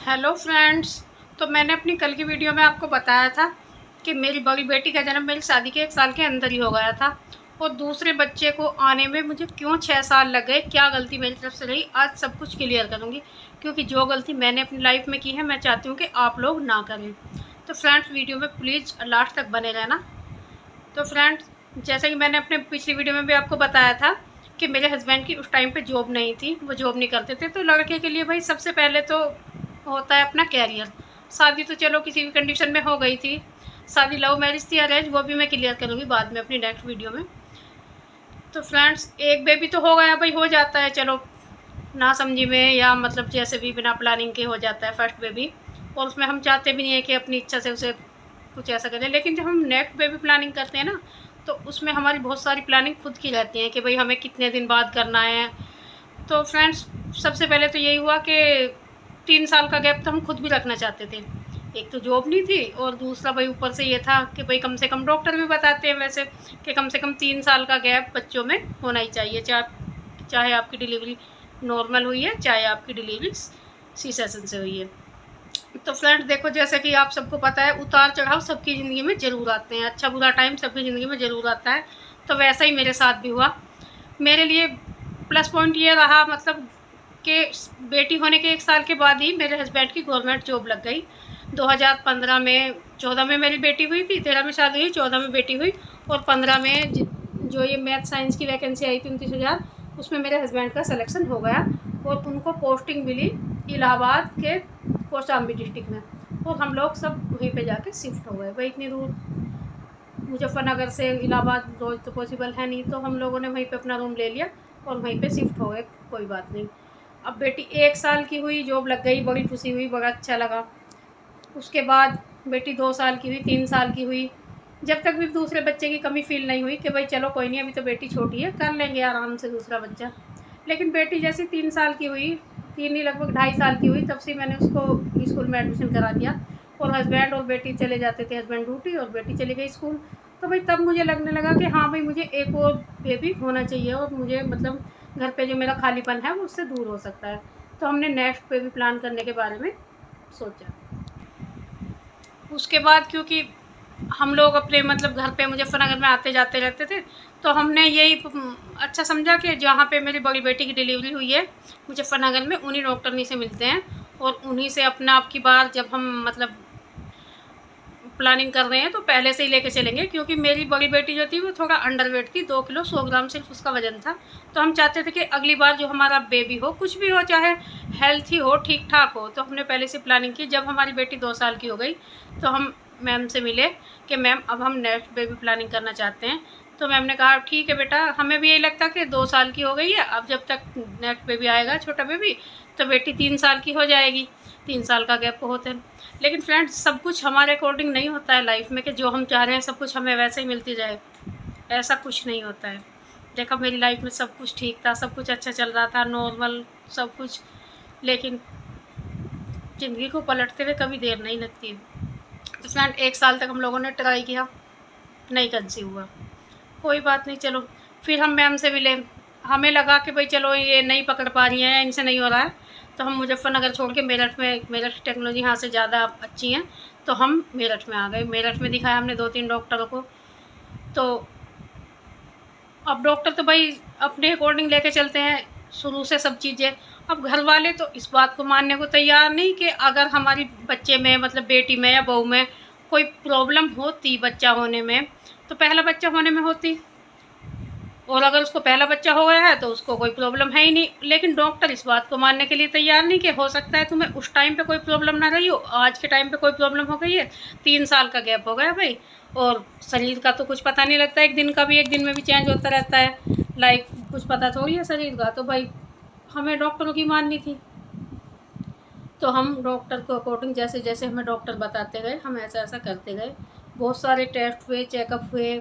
Hello friends. तो मैंने अपनी कल की वीडियो में आपको बताया था कि मेरी बड़ी बेटी का जन्म मेरी शादी के 1 साल के अंदर ही हो गया था और दूसरे बच्चे को आने में मुझे क्यों 6 साल लग गए, क्या गलती मेरी तरफ से रही, आज सब कुछ क्लियर करूँगी। क्योंकि जो गलती मैंने अपनी लाइफ में की है मैं चाहती हूँ कि आप लोग ना करें। तो फ्रेंड्स वीडियो में प्लीज़ लास्ट तक बने रहना। तो फ्रेंड्स, जैसे कि मैंने अपने पिछली वीडियो में भी आपको बताया था कि मेरे हस्बैंड की उस टाइम पे जॉब नहीं थी, वो जॉब नहीं करते थे। तो लड़के के लिए भाई सबसे पहले तो होता है अपना कैरियर। शादी तो चलो किसी भी कंडीशन में हो गई थी, शादी लव मैरिज थी अरेंज, वो भी मैं क्लियर करूँगी बाद में अपनी नेक्स्ट वीडियो में। तो फ्रेंड्स, एक बेबी तो हो गया भाई, हो जाता है चलो ना समझी में, या मतलब जैसे भी बिना प्लानिंग के हो जाता है फर्स्ट बेबी। और उसमें हम चाहते भी नहीं है कि अपनी इच्छा से उसे कुछ ऐसा करें। लेकिन जब हम नेक्स्ट बेबी प्लानिंग करते हैं ना, तो उसमें हमारी बहुत सारी प्लानिंग खुद की रहती है कि भाई हमें कितने दिन बाद करना है। तो फ्रेंड्स, सबसे पहले तो यही हुआ कि 3 साल का गैप तो हम खुद भी रखना चाहते थे। एक तो जॉब नहीं थी और दूसरा भाई ऊपर से ये था कि भाई कम से कम डॉक्टर भी बताते हैं वैसे कि कम से कम 3 साल का गैप बच्चों में होना ही चाहिए, चाहे चाहे आपकी डिलीवरी नॉर्मल हुई है, चाहे आपकी डिलीवरी सी सेशन से हुई है। तो फ्रेंड्स देखो, जैसे कि आप सबको पता है उतार चढ़ाव सबकी ज़िंदगी में ज़रूर आते हैं, अच्छा बुरा टाइम सबकी ज़िंदगी में ज़रूर आता है। तो वैसा ही मेरे साथ भी हुआ। मेरे लिए प्लस पॉइंट ये रहा, मतलब कि बेटी होने के 1 साल के बाद ही मेरे हस्बैंड की गवर्नमेंट जॉब लग गई। 2015 में, 14 में मेरी बेटी हुई थी, 13 में शादी हुई, 14 में बेटी हुई और 15 में जो ये मैथ साइंस की वैकेंसी आई थी 29,000, उसमें मेरे हस्बैंड का सिलेक्शन हो गया और उनको पोस्टिंग मिली इलाहाबाद के कौशाम्बी डिस्ट्रिक्ट में। और हम लोग सब वहीं पे जाके शिफ्ट हो गए। भाई इतनी दूर मुजफ्फरनगर से इलाहाबाद रोज तो पॉसिबल है नहीं, तो हम लोगों ने वहीं पे अपना रूम ले लिया और वहीं पे शिफ्ट हो गए। कोई बात नहीं। अब बेटी 1 साल की हुई, जॉब लग गई, बड़ी खुशी हुई, बड़ा अच्छा लगा। उसके बाद बेटी 2 साल की हुई, 3 साल की हुई। जब तक भी दूसरे बच्चे की कमी फील नहीं हुई कि भाई चलो कोई नहीं, अभी तो बेटी छोटी है, कर लेंगे आराम से दूसरा बच्चा। लेकिन बेटी जैसी 3 साल की हुई, तीन ही लगभग 2.5 साल की हुई, तब से मैंने उसको स्कूल में एडमिशन करा दिया। और हस्बैंड और बेटी चले जाते थे, हस्बैंड ड्यूटी और बेटी चली गई स्कूल। तो भाई तब मुझे लगने लगा कि हाँ भाई मुझे एक और बेबी होना चाहिए और मुझे मतलब घर पे जो मेरा खालीपन है वो उससे दूर हो सकता है। तो हमने नेक्स्ट बेबी प्लान करने के बारे में सोचा। उसके बाद क्योंकि हम लोग अपने मतलब घर पे मुजफ्फरनगर में आते जाते रहते थे, तो हमने यही अच्छा समझा कि जहाँ पे मेरी बड़ी बेटी की डिलीवरी हुई है मुजफ्फरनगर में, उन्हीं डॉक्टरनी से मिलते हैं और उन्हीं से अपना आपकी बार जब हम मतलब प्लानिंग कर रहे हैं तो पहले से ही लेके चलेंगे। क्योंकि मेरी बड़ी बेटी जो थी वो थोड़ा अंडरवेट थी, 2 किलो 100 ग्राम सिर्फ उसका वजन था। तो हम चाहते थे कि अगली बार जो हमारा बेबी हो, कुछ भी हो, चाहे हेल्थी हो, ठीक ठाक हो, तो हमने पहले से प्लानिंग की। जब हमारी बेटी 2 साल की हो गई तो हम मैम से मिले कि मैम अब हम नेक्स्ट बेबी प्लानिंग करना चाहते हैं। तो मैम ने कहा ठीक है बेटा, हमें भी यही लगता कि 2 साल की हो गई है, अब जब तक नेक्स्ट बेबी आएगा छोटा बेबी तो बेटी 3 साल की हो जाएगी, 3 साल का गैप होते हैं। लेकिन फ्रेंड्स, सब कुछ हमारे अकॉर्डिंग नहीं होता है लाइफ में कि जो हम चाह रहे हैं सब कुछ हमें वैसे ही मिलती जाए, ऐसा कुछ नहीं होता है। देखो मेरी लाइफ में सब कुछ ठीक था, सब कुछ अच्छा चल रहा था, नॉर्मल सब कुछ। लेकिन ज़िंदगी को पलटते हुए कभी देर नहीं लगती है। तो फ्रेंड 1 साल तक हम लोगों ने ट्राई किया, नहीं कंसीव हुआ। कोई बात नहीं, चलो फिर हम मैम से मिले। हमें लगा कि भाई चलो ये नहीं पकड़ पा रही हैं, इनसे नहीं हो रहा है, तो हम मुजफ्फरनगर छोड़ के मेरठ में, मेरठ की टेक्नोलॉजी यहाँ से ज़्यादा अच्छी हैं, तो हम मेरठ में आ गए। मेरठ में दिखाया हमने 2-3 डॉक्टरों को। तो अब डॉक्टर तो भाई अपने अकॉर्डिंग लेके चलते हैं शुरू से सब चीज़ें। अब घर वाले तो इस बात को मानने को तैयार नहीं कि अगर हमारी बच्चे में मतलब बेटी में या बहू में कोई प्रॉब्लम होती बच्चा होने में, तो पहला बच्चा होने में होती। और अगर उसको पहला बच्चा हो गया है तो उसको कोई प्रॉब्लम है ही नहीं। लेकिन डॉक्टर इस बात को मानने के लिए तैयार नहीं कि हो सकता है तुम्हें उस टाइम पे कोई प्रॉब्लम ना रही हो, आज के टाइम पे कोई प्रॉब्लम हो गई है। 3 साल का गैप हो गया भाई, और शरीर का तो कुछ पता नहीं लगता, एक दिन का भी एक दिन में भी चेंज होता रहता है, लाइक कुछ पता थोड़ी है शरीर का। तो भाई हमें डॉक्टरों की माननी थी, तो हम डॉक्टर को अकॉर्डिंग जैसे जैसे हमें डॉक्टर बताते गए हम ऐसा ऐसा करते गए। बहुत सारे टेस्ट हुए, चेकअप हुए,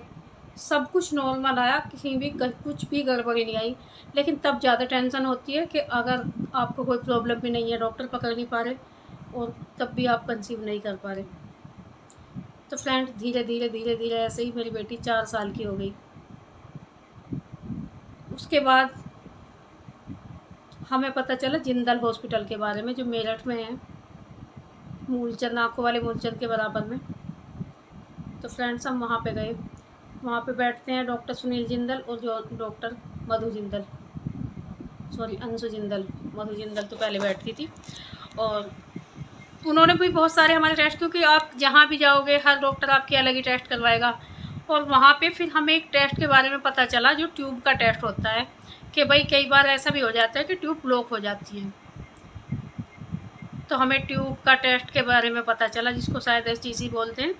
सब कुछ नॉर्मल आया, किसी भी कुछ भी गड़बड़ी नहीं आई। लेकिन तब ज़्यादा टेंशन होती है कि अगर आपको कोई प्रॉब्लम भी नहीं है, डॉक्टर पकड़ नहीं पा रहे और तब भी आप कंसीव नहीं कर पा रहे। तो फ्रेंड्स धीरे धीरे धीरे धीरे ऐसे ही मेरी बेटी 4 साल की हो गई। उसके बाद हमें पता चला जिंदल हॉस्पिटल के बारे में, जो मेरठ में है। मूलचंद, आँखों वाले मूलचंद के बराबर में। तो फ्रेंड्स हम वहाँ पे गए। वहाँ पे बैठते हैं डॉक्टर सुनील जिंदल और जो डॉक्टर मधु जिंदल, सॉरी अंशु जिंदल, मधु जिंदल तो पहले बैठती थी। और उन्होंने भी बहुत सारे हमारे टेस्ट, क्योंकि आप जहाँ भी जाओगे हर डॉक्टर आपके अलग ही टेस्ट करवाएगा। और वहाँ पे फिर हमें एक टेस्ट के बारे में पता चला जो ट्यूब का टेस्ट होता है, कि भाई कई बार ऐसा भी हो जाता है कि ट्यूब ब्लॉक हो जाती है। तो हमें ट्यूब का टेस्ट के बारे में पता चला, जिसको शायद STC बोलते हैं।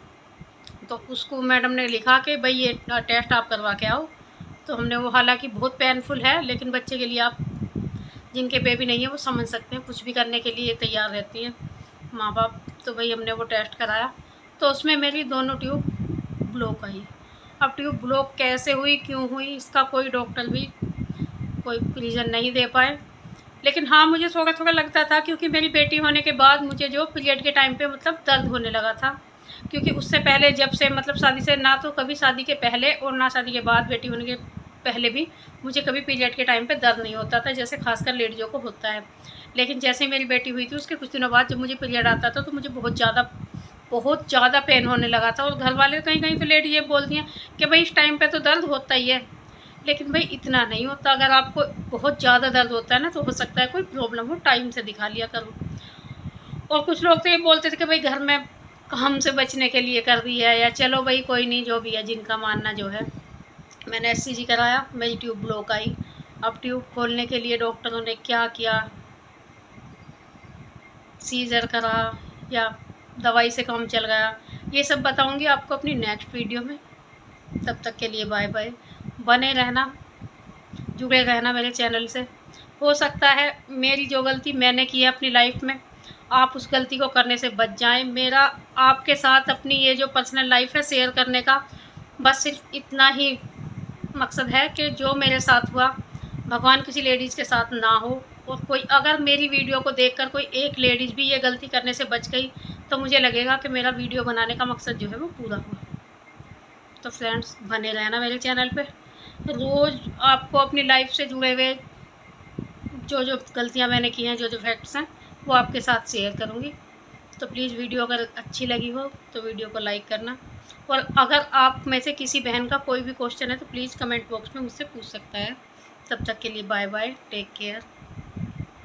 तो उसको मैडम ने लिखा कि भाई ये टेस्ट आप करवा के आओ। तो हमने वो, हालांकि बहुत पेनफुल है, लेकिन बच्चे के लिए, आप जिनके बेबी नहीं है वो समझ सकते हैं, कुछ भी करने के लिए तैयार रहती है माँ बाप। तो भाई हमने वो टेस्ट कराया, तो उसमें मेरी दोनों ट्यूब ब्लॉक आई। अब ट्यूब ब्लॉक कैसे हुई, क्यों हुई, इसका कोई डॉक्टर भी कोई रीज़न नहीं दे पाए। लेकिन हाँ, मुझे थोड़ा थोड़ा लगता था, क्योंकि मेरी बेटी होने के बाद मुझे जो पीरियड के टाइम पे मतलब दर्द होने लगा था। क्योंकि उससे पहले, जब से मतलब शादी से, ना तो कभी शादी के पहले और ना शादी के बाद, बेटी होने के पहले भी मुझे कभी पीरियड के टाइम पे दर्द नहीं होता था, जैसे खासकर लेडीज़ों को होता है। लेकिन जैसे मेरी बेटी हुई थी, उसके कुछ दिनों बाद जब मुझे पीरियड आता था, तो मुझे बहुत ज़्यादा पेन होने लगा था। और घर वाले कहीं कहीं तो लेडी ये बोलती हैं कि भाई इस टाइम पे तो दर्द होता ही है, लेकिन भाई इतना नहीं होता। अगर आपको बहुत ज़्यादा दर्द होता है ना, तो हो सकता है कोई प्रॉब्लम हो, टाइम से दिखा लिया करो। और कुछ लोग तो ये बोलते थे कि भाई घर में काम से बचने के लिए कर दी है, या चलो भाई कोई नहीं, जो भी है, जिनका मानना जो है। मैंने SCG कराया, मेरी ट्यूब ब्लॉक आई। अब ट्यूब खोलने के लिए डॉक्टरों ने क्या किया, सीजर करा या दवाई से काम चल गया, ये सब बताऊंगी आपको अपनी नेक्स्ट वीडियो में। तब तक के लिए बाय बाय। बने रहना, जुड़े रहना मेरे चैनल से। हो सकता है मेरी जो गलती मैंने की है अपनी लाइफ में, आप उस गलती को करने से बच जाएं। मेरा आपके साथ अपनी ये जो पर्सनल लाइफ है शेयर करने का बस सिर्फ इतना ही मकसद है, कि जो मेरे साथ हुआ भगवान किसी लेडीज़ के साथ ना हो। और कोई अगर मेरी वीडियो को देखकर कोई एक लेडीज़ भी ये गलती करने से बच गई, तो मुझे लगेगा कि मेरा वीडियो बनाने का मकसद जो है वो पूरा हुआ। तो फ्रेंड्स बने रहना मेरे चैनल पे। रोज़ आपको अपनी लाइफ से जुड़े हुए जो जो गलतियाँ मैंने की हैं, जो जो फैक्ट्स हैं, वो आपके साथ शेयर करूँगी। तो प्लीज़ वीडियो अगर अच्छी लगी हो तो वीडियो को लाइक करना। और अगर आप में से किसी बहन का कोई भी क्वेश्चन है तो प्लीज़ कमेंट बॉक्स में मुझसे पूछ सकता है। तब तक के लिए बाय बाय, टेक केयर।